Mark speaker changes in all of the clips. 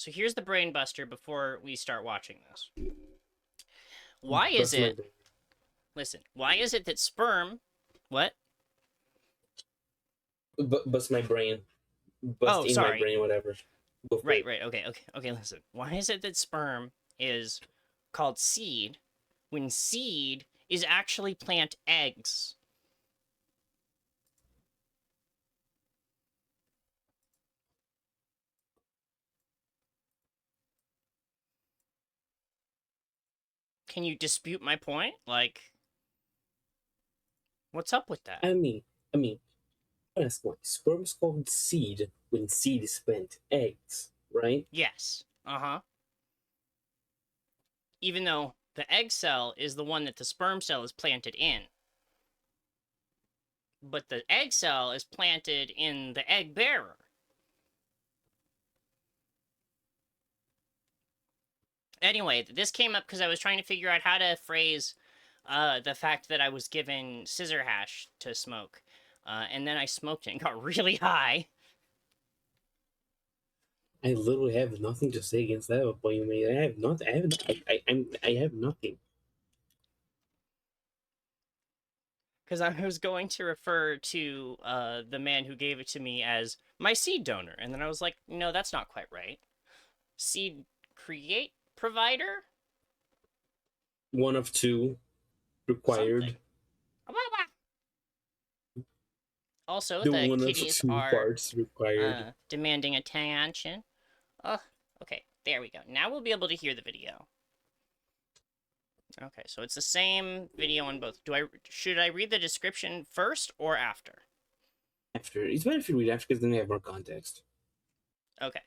Speaker 1: So here's the brain buster before we start watching this. Why is
Speaker 2: Bust my
Speaker 1: it?
Speaker 2: brain.
Speaker 1: Listen, why is it that sperm? What?
Speaker 2: Bust my brain. Bust
Speaker 1: Oh,
Speaker 2: in my
Speaker 1: sorry.
Speaker 2: brain, whatever. Go for
Speaker 1: Right,
Speaker 2: it.
Speaker 1: right. Okay. Listen. Why is it that sperm is called seed when seed is actually plant eggs? Can you dispute my point? Like, what's up with that?
Speaker 2: I mean, I mean, Ask one. Sperm is called seed when seed is spent eggs, right?
Speaker 1: Yes. Uh huh. Even though the egg cell is the one that the sperm cell is planted in. But the egg cell is planted in the egg bearer. Anyway, this came up because I was trying to figure out how to phrase the fact that I was given scissor hash to smoke. And then I smoked it and got really high.
Speaker 2: I literally have nothing to say against that point you made. I have not. I have. I have nothing.
Speaker 1: Because I was going to refer to the man who gave it to me as my seed donor. And then I was like, no, that's not quite right. Seed create provider?
Speaker 2: One of two
Speaker 1: Something.
Speaker 2: required.
Speaker 1: Also,
Speaker 2: The
Speaker 1: the
Speaker 2: one of
Speaker 1: kitties
Speaker 2: two
Speaker 1: are
Speaker 2: parts required.
Speaker 1: demanding attention. Oh, okay. There we go. Now we'll be able to hear the video. Okay, so it's the same video on both. Should I read the description first or after?
Speaker 2: After it's better if you read after because then we have more context.
Speaker 1: Okay.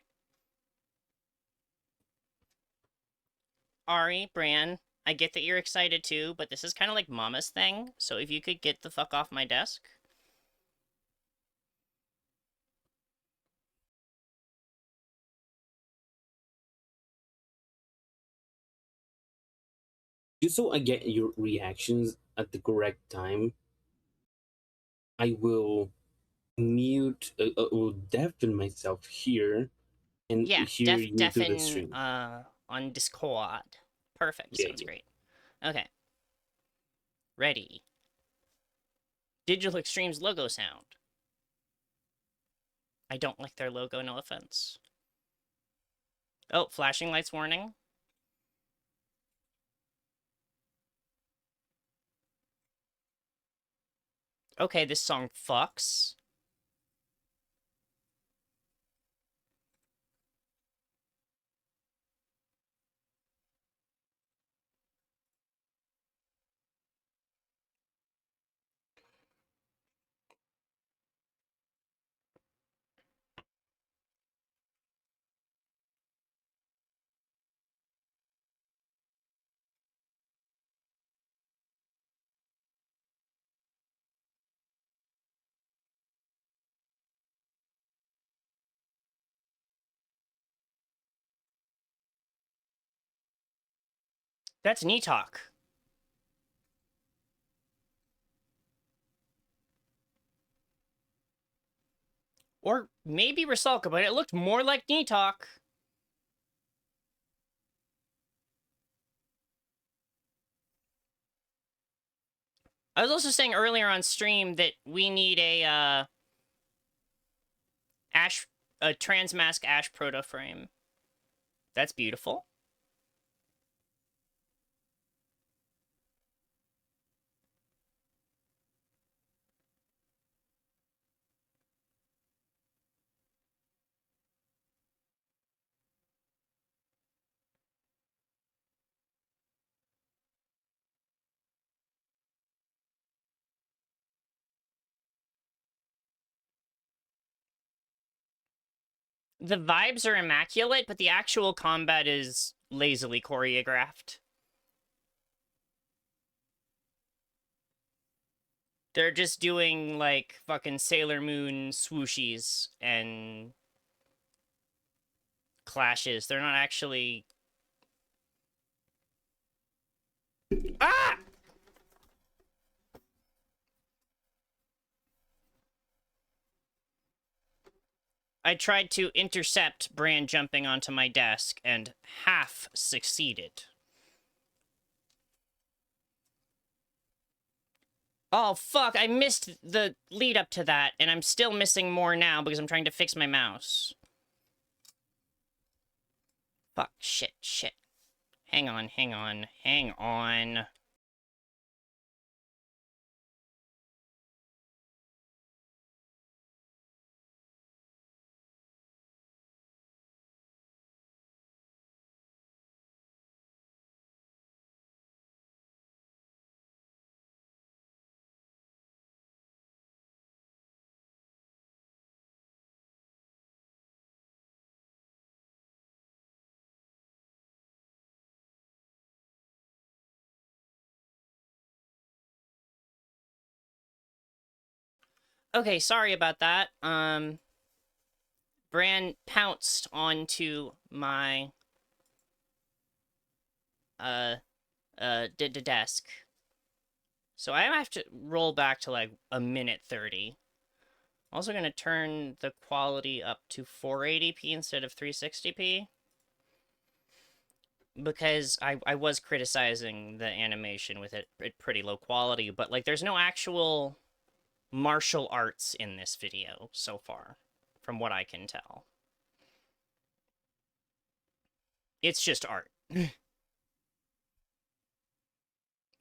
Speaker 1: Ari, Bran, I get that you're excited too, but this is kind of like Mama's thing. So if you could get the fuck off my desk.
Speaker 2: Just so I get your reactions at the correct time, I will mute. Will deafen myself here and
Speaker 1: Yeah,
Speaker 2: hear you through the
Speaker 1: deafen
Speaker 2: stream.
Speaker 1: on Discord. Perfect.
Speaker 2: Yeah,
Speaker 1: Sounds
Speaker 2: yeah.
Speaker 1: great. Okay. Ready. Digital Extremes logo sound. I don't like their logo, no offense. Oh, flashing lights warning. Okay, this song fucks. That's knee talk. Or maybe Rusalka, but it looked more like knee talk. I was also saying earlier on stream that we need a transmask ash proto frame. That's beautiful. The vibes are immaculate, but the actual combat is lazily choreographed. They're just doing, like, fucking Sailor Moon swooshies and clashes. They're not actually... Ah! I tried to intercept Bran jumping onto my desk and half succeeded. Oh, fuck, I missed the lead up to that, and I'm still missing more now because I'm trying to fix my mouse. Fuck, shit, shit. Hang on, hang on, hang on. Okay, sorry about that. Bran pounced onto my, desk. So I have to roll back to, like, a minute 30. Also gonna turn the quality up to 480p instead of 360p. Because I was criticizing the animation with it at pretty low quality, but, like, there's no actual martial arts in this video so far, from what I can tell. It's just art.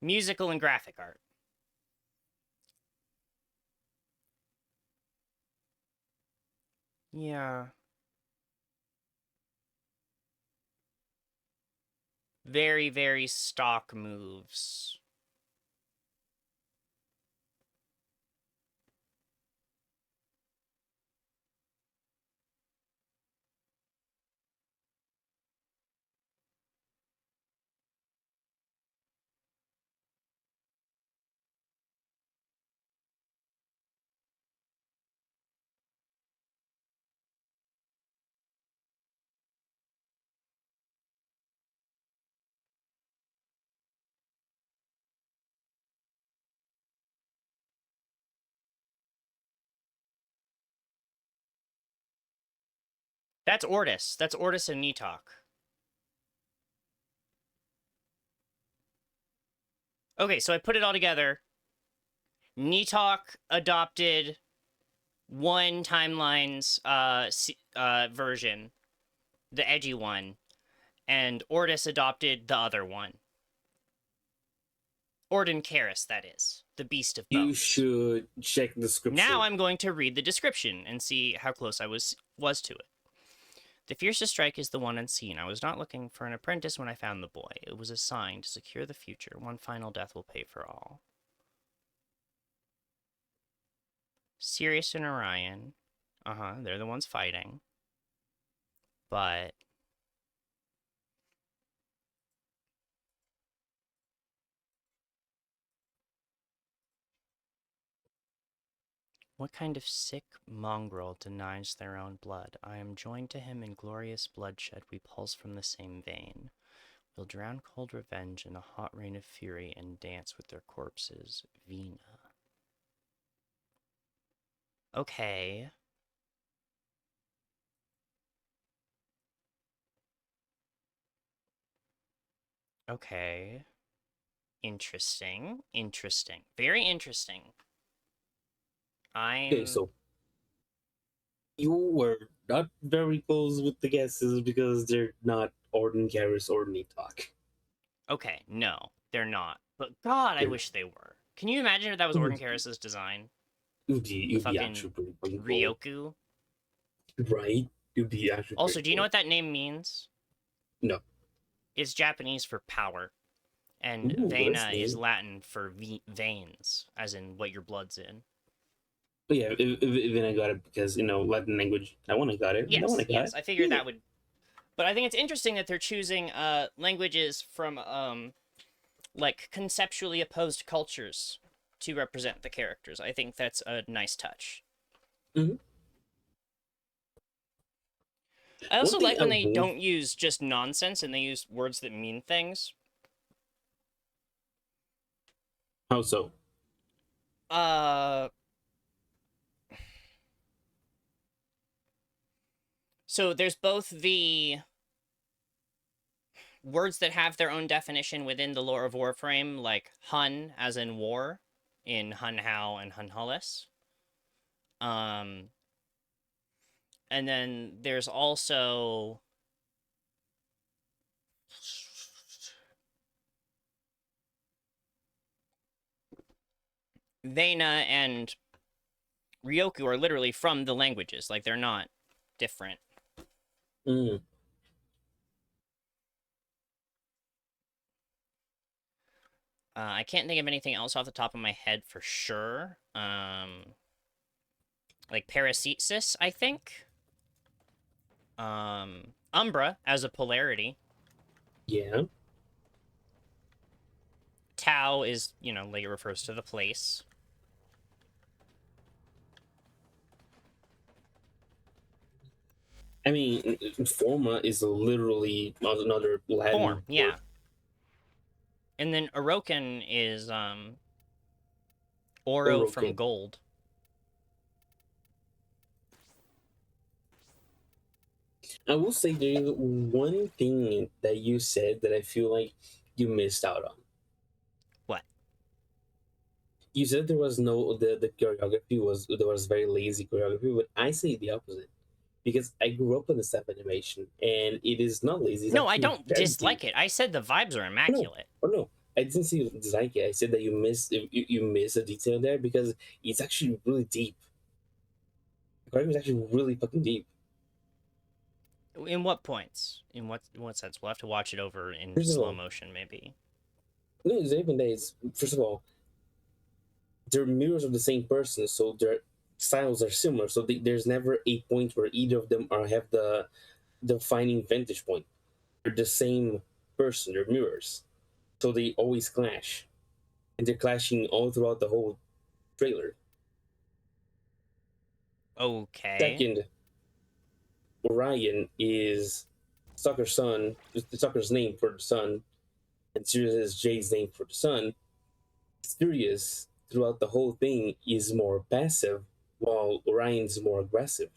Speaker 1: Musical and graphic art. Yeah. Very, very stock moves. That's Ortis. That's Ortis and Nitok. Okay, so I put it all together. Nitok adopted one timeline's version, the edgy one, and Ortis adopted the other one. Orden Karis, that is. The Beast of
Speaker 2: You
Speaker 1: Bones.
Speaker 2: should check the
Speaker 1: Now
Speaker 2: description.
Speaker 1: I'm going to read the description and see how close I was to it. The fiercest strike is the one unseen. I was not looking for an apprentice when I found the boy. It was a sign to secure the future. One final death will pay for all. Sirius and Orion. They're the ones fighting. But what kind of sick mongrel denies their own blood? I am joined to him in glorious bloodshed. We pulse from the same vein. We'll drown cold revenge in a hot rain of fury and dance with their corpses. Vina. Okay. Okay. Interesting. Interesting. Very interesting.
Speaker 2: Okay,
Speaker 1: I'm...
Speaker 2: so you were not very close with the guesses because they're not Orden Garrus or Nitok.
Speaker 1: Okay, no, they're not. But God, I
Speaker 2: They're not.
Speaker 1: wish they were. Can you imagine if that was
Speaker 2: It
Speaker 1: Orden
Speaker 2: would,
Speaker 1: Karras's design?
Speaker 2: it
Speaker 1: The
Speaker 2: would be
Speaker 1: fucking
Speaker 2: actually pretty painful,
Speaker 1: Ryoku?
Speaker 2: right? It would be actually
Speaker 1: Also,
Speaker 2: pretty
Speaker 1: do you know
Speaker 2: cool.
Speaker 1: what that name means?
Speaker 2: No.
Speaker 1: It's Japanese for power. And
Speaker 2: Ooh,
Speaker 1: vena is
Speaker 2: listening.
Speaker 1: Latin for veins, as in what your blood's in.
Speaker 2: But yeah, then I got it because, Latin language. That one I got it. That one I
Speaker 1: Yes,
Speaker 2: got
Speaker 1: yes,
Speaker 2: it.
Speaker 1: I figured
Speaker 2: Yeah.
Speaker 1: that would... But I think it's interesting that they're choosing languages from, like, conceptually opposed cultures to represent the characters. I think that's a nice touch.
Speaker 2: Mm-hmm.
Speaker 1: I
Speaker 2: One
Speaker 1: also
Speaker 2: thing
Speaker 1: like
Speaker 2: I
Speaker 1: when they
Speaker 2: won't.
Speaker 1: don't use just nonsense and they use words that mean things.
Speaker 2: How so?
Speaker 1: Uh, So there's both the words that have their own definition within the lore of Warframe, like Hun, as in war, in Hun Hao and Hun Hullis. Um, and then there's also Vena and Ryoku are literally from the languages. Like, they're not different.
Speaker 2: Mm.
Speaker 1: I can't think of anything else off the top of my head for sure. Like Parasisis, I think. Umbra as a polarity.
Speaker 2: Yeah.
Speaker 1: Tau is, like it refers to the place.
Speaker 2: I mean, forma is literally another Latin
Speaker 1: Form,
Speaker 2: word.
Speaker 1: yeah. And then Orokin is Oro from
Speaker 2: Orokin.
Speaker 1: gold.
Speaker 2: I will say there is one thing that you said that I feel like you missed out on.
Speaker 1: What?
Speaker 2: You said there was no the choreography was there was very lazy choreography, but I say the opposite because I grew up on the step animation and it is not lazy. It's
Speaker 1: No, I
Speaker 2: actually
Speaker 1: don't
Speaker 2: very deep.
Speaker 1: dislike it. I said the vibes are
Speaker 2: Oh no,
Speaker 1: immaculate.
Speaker 2: oh no, I didn't say you dislike it. I said that you missed a detail there because it's actually really deep. The choreography is actually really fucking deep.
Speaker 1: In what points? In what sense? We'll have to watch it over in
Speaker 2: First of
Speaker 1: slow
Speaker 2: all,
Speaker 1: motion, maybe.
Speaker 2: no, it's not even that. It's first of all, they're mirrors of the same person, so their styles are similar. So there's never a point where either of them are have the defining vantage point. They're the same person. They're mirrors, so they always clash, and they're clashing all throughout the whole trailer.
Speaker 1: Okay.
Speaker 2: Second, Orion is Stalker's son, Stalker's name for the son, and Sirius is Jade's name for the son. Sirius, throughout the whole thing, is more passive, while Orion's more aggressive.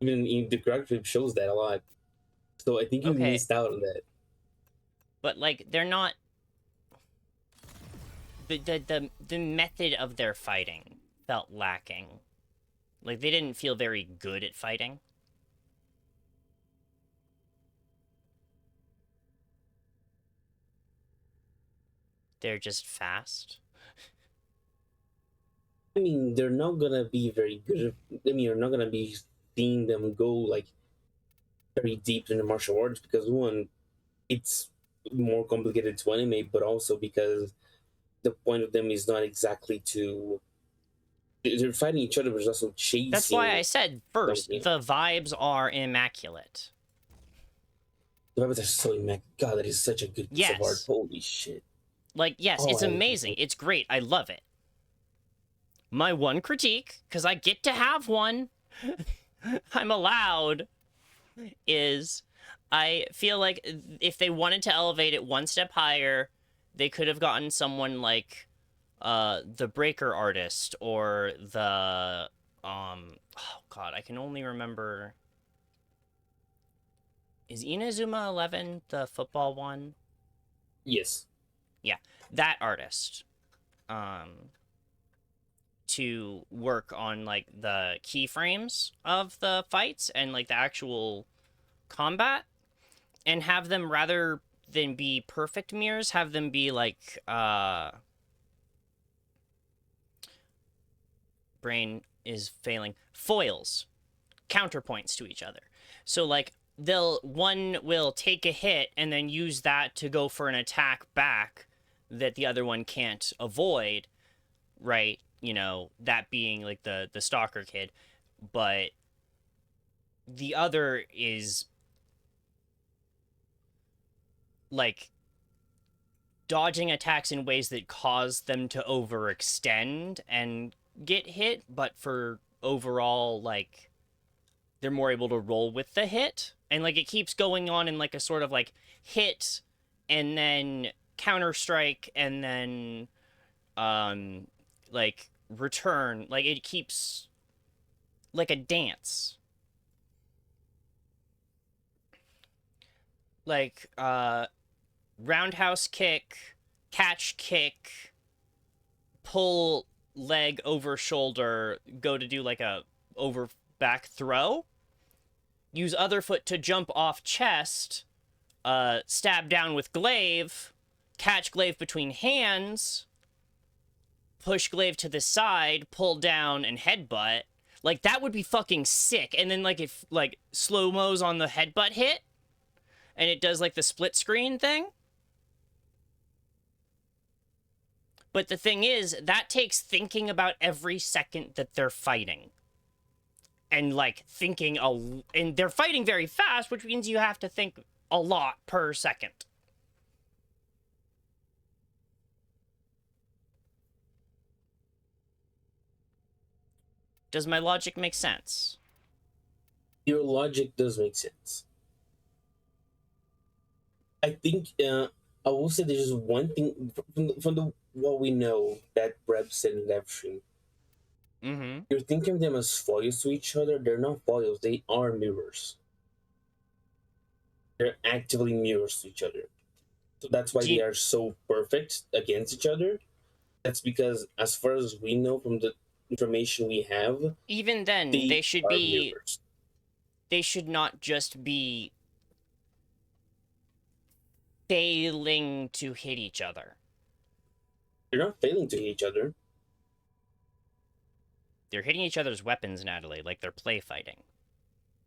Speaker 2: Even in the choreography shows that a lot. So I think you
Speaker 1: Okay.
Speaker 2: missed out on that.
Speaker 1: But like they're not the method of their fighting felt lacking. Like they didn't feel very good at fighting. They're just fast.
Speaker 2: I mean, they're not gonna be very good. I mean, you're not gonna be seeing them go like very deep in the martial arts because one, it's more complicated to animate, but also because the point of them is not exactly to they're fighting each other, but also
Speaker 1: That's why I
Speaker 2: chasing
Speaker 1: said first,
Speaker 2: something.
Speaker 1: the vibes are immaculate.
Speaker 2: The weapons are so immaculate. God, that is such a good piece of art.
Speaker 1: Yes.
Speaker 2: Holy shit!
Speaker 1: Like, yes,
Speaker 2: Oh,
Speaker 1: it's
Speaker 2: I love
Speaker 1: amazing.
Speaker 2: it.
Speaker 1: It's great. I love it. My one critique, because I get to have one, I'm allowed, is I feel like if they wanted to elevate it one step higher, they could have gotten someone like the breaker artist or the oh god, I can only remember, is Inazuma 11 the football one?
Speaker 2: Yes.
Speaker 1: Yeah, that artist. Um to work on like the keyframes of the fights and like the actual combat, and have them, rather than be perfect mirrors, have them be like brain is failing, foils, counterpoints to each other. So like one will take a hit and then use that to go for an attack back that the other one can't avoid, right? That being like the stalker kid. But the other is like dodging attacks in ways that cause them to overextend and get hit, but for overall, like, they're more able to roll with the hit. And like it keeps going on in like a sort of like hit and then counter strike and then like return. Like it keeps like a dance. Like roundhouse kick, catch kick, pull leg over shoulder, go to do like a over back throw, use other foot to jump off chest, stab down with glaive, catch glaive between hands, push glaive to the side, pull down, and headbutt. Like, that would be fucking sick. And then, like, if, like, slow-mo's on the headbutt hit, and it does, like, the split screen thing. But the thing is, that takes thinking about every second that they're fighting. And, like, and they're fighting very fast, which means you have to think a lot per second. Does my logic make sense?
Speaker 2: Your logic does make sense. I think I will say there's just one thing from the what we know that Breb said in that stream.
Speaker 1: Mm-hmm.
Speaker 2: You're thinking of them as foils to each other. They're not foils. They are mirrors. They're actively mirrors to each other. So that's why
Speaker 1: Do
Speaker 2: they
Speaker 1: you,
Speaker 2: are so perfect against each other. That's because, as far as we know from the information we have,
Speaker 1: even then,
Speaker 2: they are mirrors.
Speaker 1: they should not just be failing to hit each other.
Speaker 2: They're not failing to hit each other.
Speaker 1: They're hitting each other's weapons, Natalie, like they're play fighting.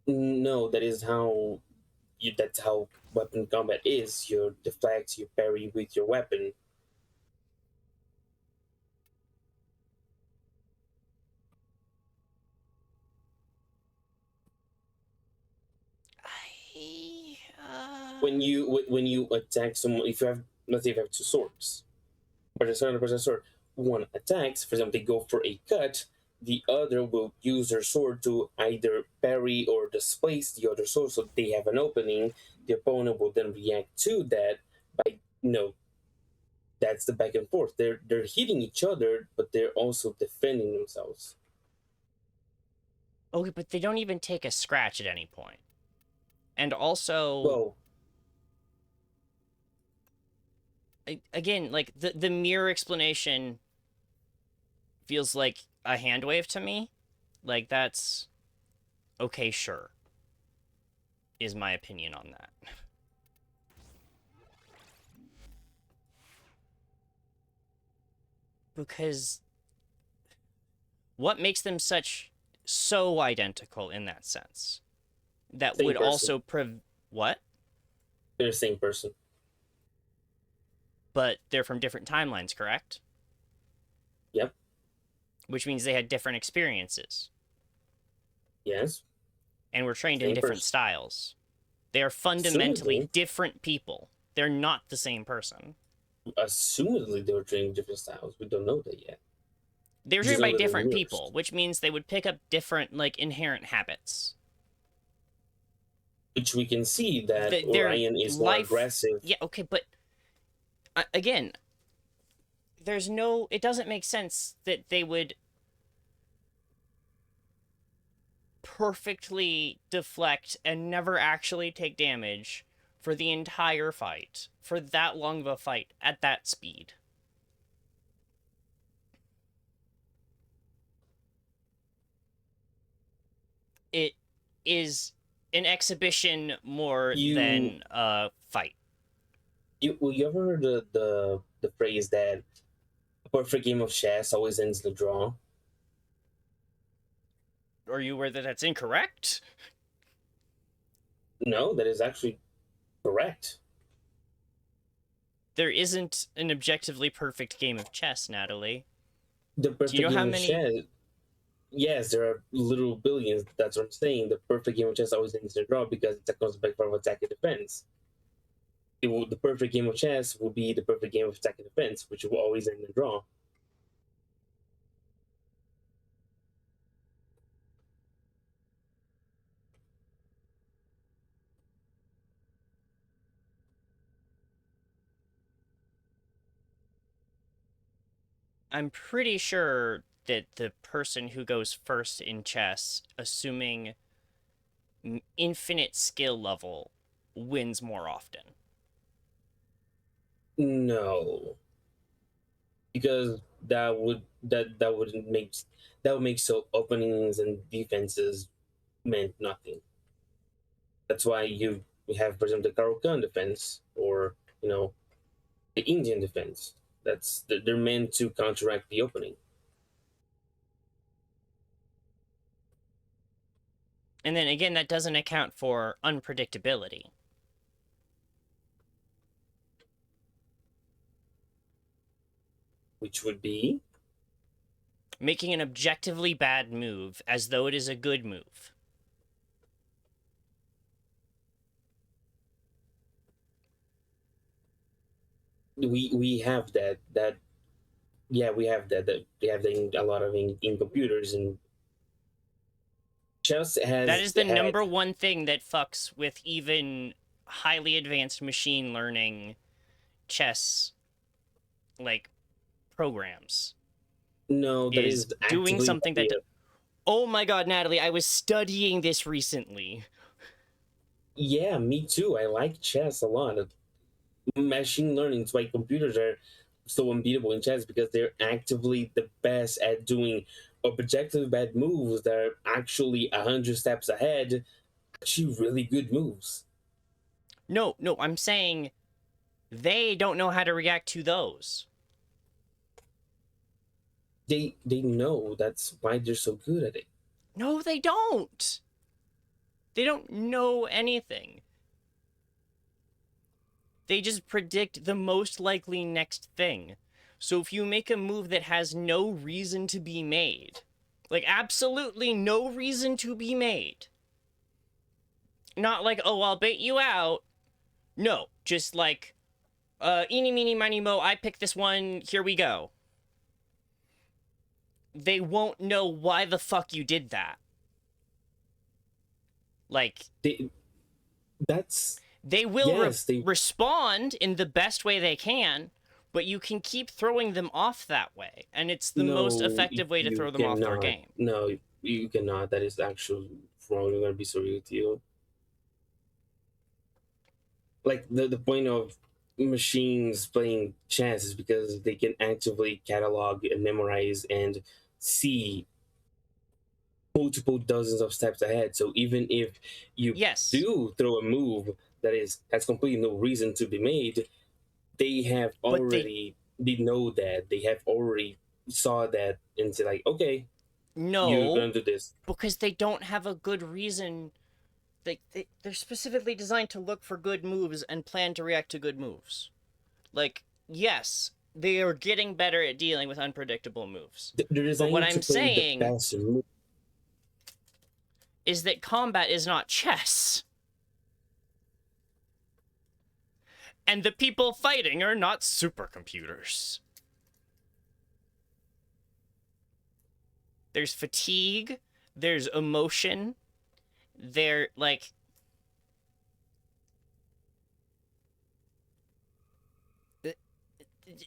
Speaker 2: No, that is how that's how weapon combat is. You deflect, you parry with your weapon.
Speaker 1: I,
Speaker 2: When you attack someone, if you have, let's say, if you have two swords, person sword, one attacks. For example, they go for a cut. The other will use their sword to either parry or displace the other sword, so they have an opening. The opponent will then react to that by, that's the back and forth. They're hitting each other, but they're also defending themselves.
Speaker 1: okay, but they don't even take a scratch at any point. And also,
Speaker 2: Well,
Speaker 1: again, like the mirror explanation feels like a hand wave to me. Like, that's okay, sure, is my opinion on that. Because what makes them so identical in that sense that
Speaker 2: same
Speaker 1: would
Speaker 2: person.
Speaker 1: also what?
Speaker 2: They're the same person.
Speaker 1: But they're from different timelines, correct?
Speaker 2: Yep.
Speaker 1: Which means they had different experiences
Speaker 2: Yes.
Speaker 1: and were trained in
Speaker 2: Same
Speaker 1: different
Speaker 2: person.
Speaker 1: styles. They are fundamentally
Speaker 2: Assumedly,
Speaker 1: different people. They're not the same person.
Speaker 2: assumedly they were training different styles. We don't know that yet.
Speaker 1: They were
Speaker 2: We just
Speaker 1: trained by
Speaker 2: know that they're
Speaker 1: different
Speaker 2: mirrors.
Speaker 1: people, which means they would pick up different, like, inherent habits.
Speaker 2: Which we can see that
Speaker 1: Their
Speaker 2: Orion is more
Speaker 1: life.
Speaker 2: aggressive.
Speaker 1: Yeah, okay, but again, it doesn't make sense that they would perfectly deflect and never actually take damage for the entire fight, for that long of a fight at that speed. It is an exhibition more
Speaker 2: You
Speaker 1: than a fight.
Speaker 2: you ever heard the phrase that a perfect game of chess always ends in a draw?
Speaker 1: Are you aware that that's incorrect?
Speaker 2: No, that is actually correct.
Speaker 1: There isn't an objectively perfect game of chess, Natalie.
Speaker 2: The
Speaker 1: Do you
Speaker 2: perfect
Speaker 1: know how
Speaker 2: game of
Speaker 1: many?
Speaker 2: chess, yes, there are literal billions. That's what I'm saying. The perfect game of chess always ends in a draw because it's a constant back of attack and defense. The perfect game of chess will be the perfect game of attack and defense, which will always end in a draw.
Speaker 1: I'm pretty sure that the person who goes first in chess, assuming infinite skill level, wins more often.
Speaker 2: No, because that wouldn't make that would make so openings and defenses meant nothing. That's why you have, for example, the Karokan defense, or the Indian defense. They're meant to counteract the opening,
Speaker 1: And then again, that doesn't account for unpredictability.
Speaker 2: which would be
Speaker 1: Making an objectively bad move as though it is a good move.
Speaker 2: we have that yeah, we have that we have that in a lot of in computers, and chess
Speaker 1: That
Speaker 2: has
Speaker 1: is the
Speaker 2: had
Speaker 1: number one thing that fucks with even highly advanced machine learning chess like programs
Speaker 2: no, that
Speaker 1: is
Speaker 2: is
Speaker 1: doing
Speaker 2: actively
Speaker 1: something that oh my god, Natalie, I was studying this recently.
Speaker 2: yeah, me too. I like chess a lot. Machine learning is why computers are so unbeatable in chess, because they're actively the best at doing objective bad moves that are actually 100 steps ahead, actually really good moves.
Speaker 1: No, I'm saying they don't know how to react to those.
Speaker 2: They know, that's why they're so good at it.
Speaker 1: No, they don't. They don't know anything. They just predict the most likely next thing. So if you make a move that has no reason to be made, like absolutely no reason to be made, not like, oh, I'll bait you out. No, just like, eeny, meeny, miny, mo, I pick this one, here we go. They won't know why the fuck you did that. Like,
Speaker 2: They that's
Speaker 1: they will
Speaker 2: yes, they
Speaker 1: respond in the best way they can, but you can keep throwing them off that way. And it's the most
Speaker 2: no,
Speaker 1: effective way to
Speaker 2: you
Speaker 1: throw them off their
Speaker 2: cannot.
Speaker 1: game.
Speaker 2: No, you cannot. That is actually wrong. I'm gonna be sorry with you. Like the point of machines playing chess is because they can actively catalog and memorize and see multiple dozens of steps ahead. So even if you
Speaker 1: Yes,
Speaker 2: do throw a move that is has completely no reason to be made, they have
Speaker 1: but
Speaker 2: already they know that, they have already saw that and say like, okay, you're
Speaker 1: no,
Speaker 2: gonna do this.
Speaker 1: because they don't have a good reason. They're specifically designed to look for good moves and plan to react to good moves. Like, yes, they are getting better at dealing with unpredictable moves.
Speaker 2: They're
Speaker 1: But what
Speaker 2: designed to
Speaker 1: I'm
Speaker 2: play the
Speaker 1: saying
Speaker 2: best move.
Speaker 1: is that combat is not chess. And the people fighting are not supercomputers. There's fatigue, there's emotion, there like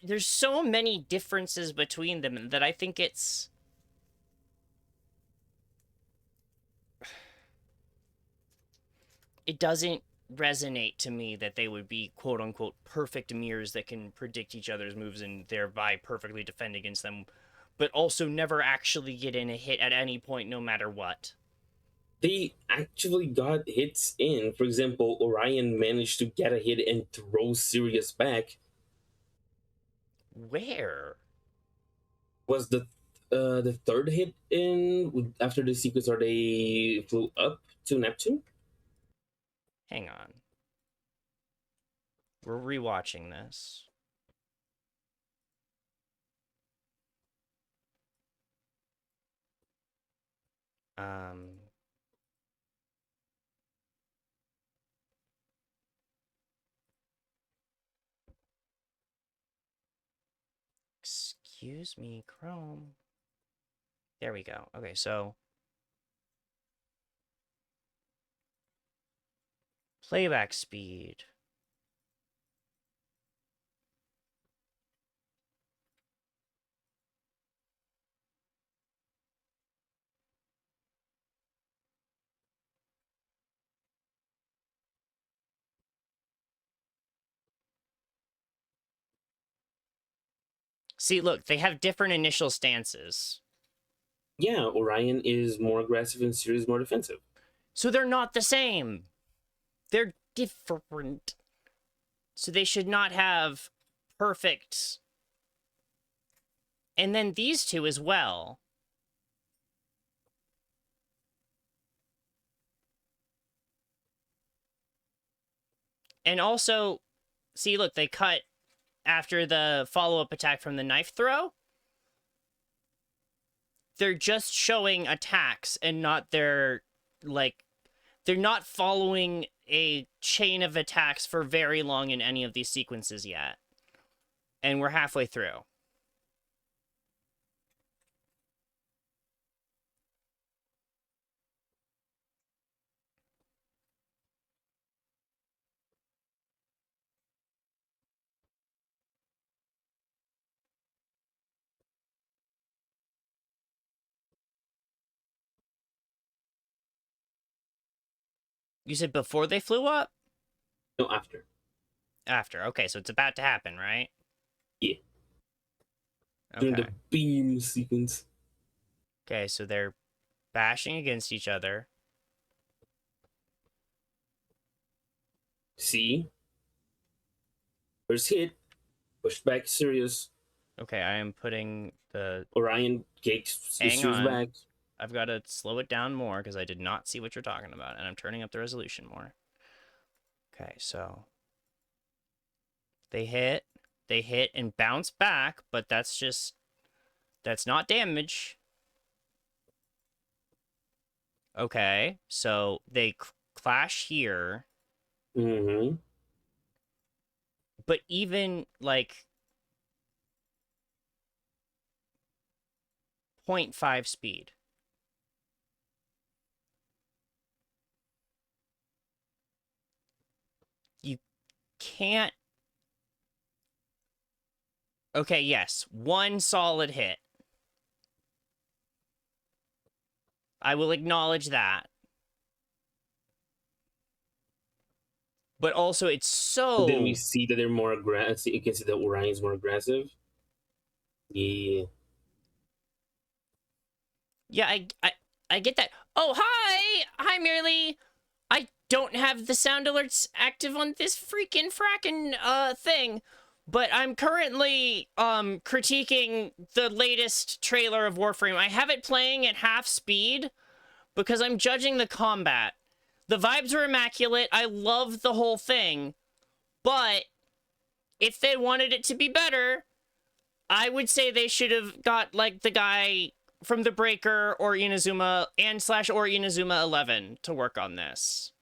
Speaker 1: there's so many differences between them that I think it doesn't resonate to me that they would be quote unquote perfect mirrors that can predict each other's moves and thereby perfectly defend against them, but also never actually get in a hit at any point no matter what.
Speaker 2: They actually got hits in. For example, Orion managed to get a hit and throw Sirius back.
Speaker 1: Where?
Speaker 2: Was the third hit in after the sequence where they flew up to Neptune?
Speaker 1: Hang on. We're rewatching this. Um Excuse me, Chrome. There we go. Okay, so playback speed. See, look, they have different initial stances.
Speaker 2: Yeah, Orion is more aggressive and Sirius is more defensive.
Speaker 1: So they're not the same. They're different. So they should not have perfect. And then these two as well. And also, see, look, they cut after the follow-up attack from the knife throw. They're just showing attacks and not their, like, they're not following a chain of attacks for very long in any of these sequences yet. And we're halfway through. You said before they flew up?
Speaker 2: No, after.
Speaker 1: After. Okay, so it's about to happen, right?
Speaker 2: Yeah. During
Speaker 1: Okay.
Speaker 2: the beam sequence.
Speaker 1: Okay, so they're bashing against each other.
Speaker 2: See? First hit, pushed back Sirius.
Speaker 1: Okay, I am putting the...
Speaker 2: Orion kicks
Speaker 1: Hang
Speaker 2: Sirius
Speaker 1: on.
Speaker 2: back.
Speaker 1: I've got to slow it down more because I did not see what you're talking about, and I'm turning up the resolution more. Okay, so they hit and bounce back, but that's not damage. Okay, so they clash here,
Speaker 2: Mm-hmm.
Speaker 1: but even like 0.5 speed. You can't. Okay, yes, one solid hit. I will acknowledge that. But also, it's
Speaker 2: And then we
Speaker 1: so...
Speaker 2: see that they're more aggressive. You can see that Orion's more aggressive. Yeah.
Speaker 1: Yeah, I get that. Oh, hi! Hi, Merely! I don't have the sound alerts active on this freaking frackin' thing, but I'm currently critiquing the latest trailer of Warframe. I have it playing at half speed because I'm judging the combat. The vibes are immaculate. I love the whole thing, but if they wanted it to be better, I would say they should have got like the guy from The Breaker or Inazuma and slash or Inazuma 11 to work on this.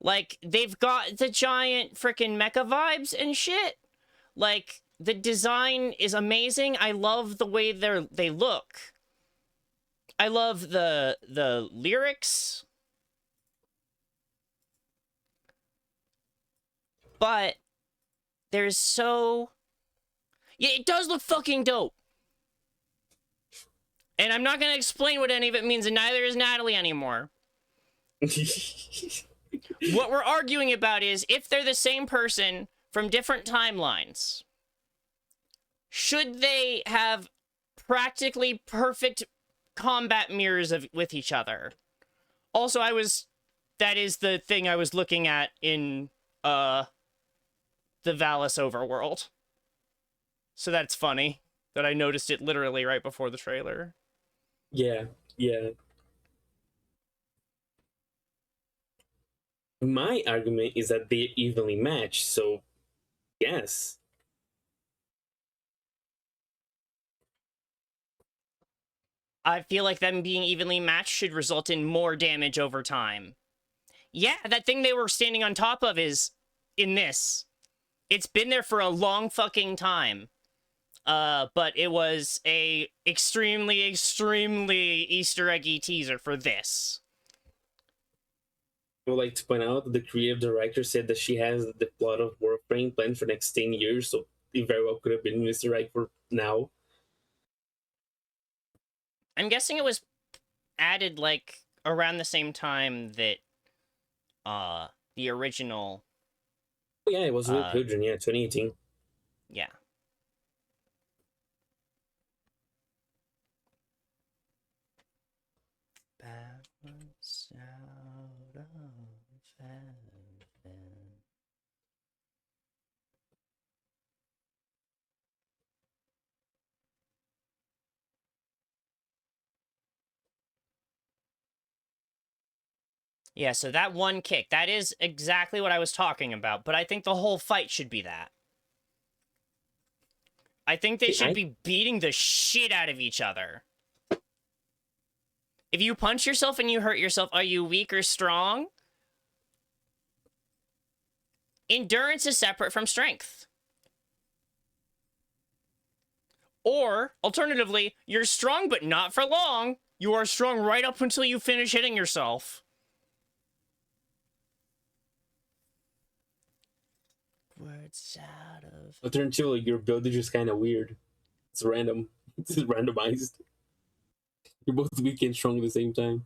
Speaker 1: Like, they've got the giant freaking mecha vibes and shit. Like, the design is amazing. I love the way they look. I love the lyrics. But there's so... Yeah, it does look fucking dope. And I'm not gonna explain what any of it means, and neither is Natalie anymore. What we're arguing about is if they're the same person from different timelines, should they have practically perfect combat mirrors with each other? Also, that is the thing I was looking at in the Valis overworld. So that's funny that I noticed it literally right before the trailer.
Speaker 2: Yeah, yeah. My argument is that they're evenly matched, so yes.
Speaker 1: I feel like them being evenly matched should result in more damage over time. Yeah, that thing they were standing on top of is in this. It's been there for a long fucking time. But it was a extremely Easter eggy teaser for this.
Speaker 2: I would like to point out that the creative director said that she has the plot of Warframe planned for next 10 years, so it very well could have been Mr. Right for now.
Speaker 1: I'm guessing it was added like around the same time that the original
Speaker 2: Oh, yeah, it was Luke
Speaker 1: Uh,
Speaker 2: Hudron, yeah, 2018.
Speaker 1: yeah. Backwards out of heaven. Yeah, so that one kick, that is exactly what I was talking about, but I think the whole fight should be that. I think they
Speaker 2: See,
Speaker 1: should be beating the shit out of each other. If you punch yourself and you hurt yourself, are you weak or strong? Endurance is separate from strength. Or, alternatively, you're strong but not for long. You are strong right up until you finish hitting yourself. Words out of...
Speaker 2: Alternatively, your build is just kind of weird. It's random. It's randomized. You're both weak and strong at the same time.